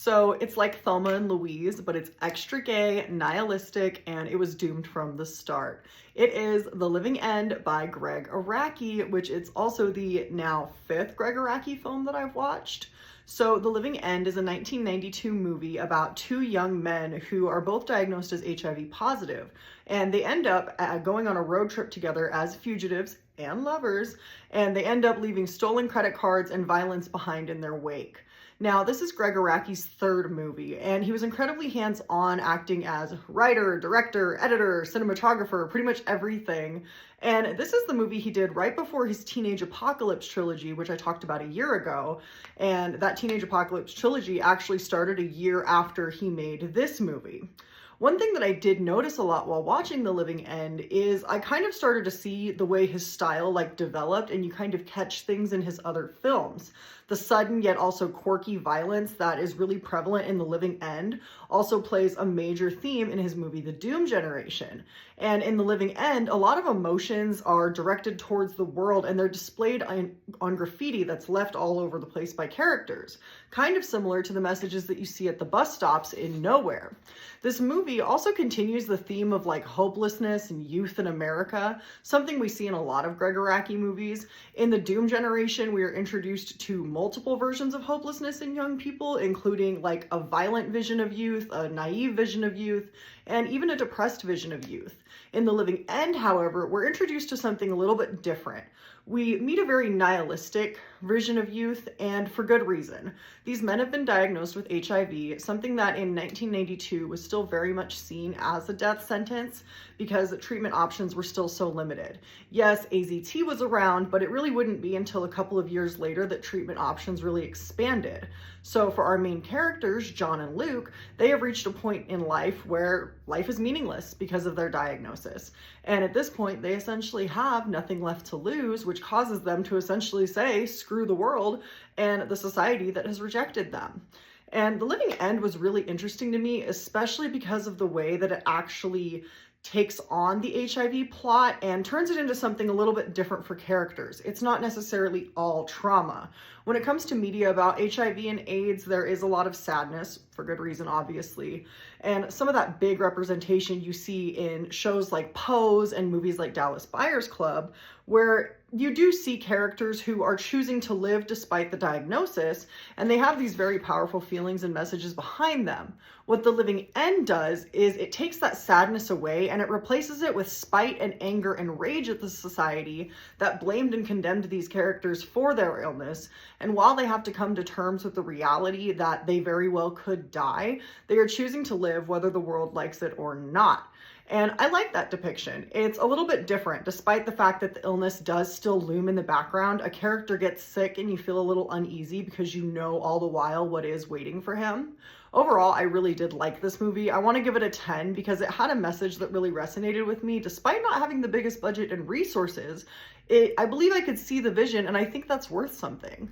So it's like Thelma and Louise, but it's extra gay, nihilistic, and it was doomed from the start. It is The Living End by Gregg Araki, which is also the now fifth Gregg Araki film that I've watched. So The Living End is a 1992 movie about two young men who are both diagnosed as HIV positive, and they end up going on a road trip together as fugitives and lovers, and they end up leaving stolen credit cards and violence behind in their wake. Now, this is Gregg Araki's third movie, and he was incredibly hands-on, acting as writer, director, editor, cinematographer, pretty much everything. And this is the movie he did right before his Teenage Apocalypse trilogy, which I talked about a year ago. And that Teenage Apocalypse trilogy actually started a year after he made this movie. One thing that I did notice a lot while watching The Living End is I kind of started to see the way his style developed, and you kind of catch things in his other films. The sudden yet also quirky violence that is really prevalent in The Living End also plays a major theme in his movie The Doom Generation. And in The Living End, a lot of emotions are directed towards the world, and they're displayed on graffiti that's left all over the place by characters, kind of similar to the messages that you see at the bus stops in Nowhere. This movie also continues the theme of hopelessness and youth in America, something we see in a lot of Gregg Araki movies. In The Doom Generation, we are introduced to multiple versions of hopelessness in young people, including a violent vision of youth, a naive vision of youth, and even a depressed vision of youth. In The Living End, however, we're introduced to something a little bit different. We meet a very nihilistic vision of youth, and for good reason. These men have been diagnosed with HIV, something that in 1992 was still very much seen as a death sentence because treatment options were still so limited. Yes, AZT was around, but it really wouldn't be until a couple of years later that treatment options really expanded. So for our main characters, John and Luke, they have reached a point in life where life is meaningless because of their diagnosis. And at this point, they essentially have nothing left to lose, which causes them to essentially say, screw the world and the society that has rejected them. And The Living End was really interesting to me, especially because of the way that it actually takes on the HIV plot and turns it into something a little bit different for characters. It's not necessarily all trauma. When it comes to media about HIV and AIDS, there is a lot of sadness, for good reason, obviously. And some of that big representation you see in shows like Pose and movies like Dallas Buyers Club, where you do see characters who are choosing to live despite the diagnosis, and they have these very powerful feelings and messages behind them. What The Living End does is it takes that sadness away and it replaces it with spite and anger and rage at the society that blamed and condemned these characters for their illness. And while they have to come to terms with the reality that they very well could die, they are choosing to live whether the world likes it or not. And I like that depiction. It's a little bit different. Despite the fact that the illness does still loom in the background, a character gets sick and you feel a little uneasy because you know all the while what is waiting for him. Overall, I really did like this movie. I want to give it a 10 because it had a message that really resonated with me. Despite not having the biggest budget and resources, I believe I could see the vision, and I think that's worth something.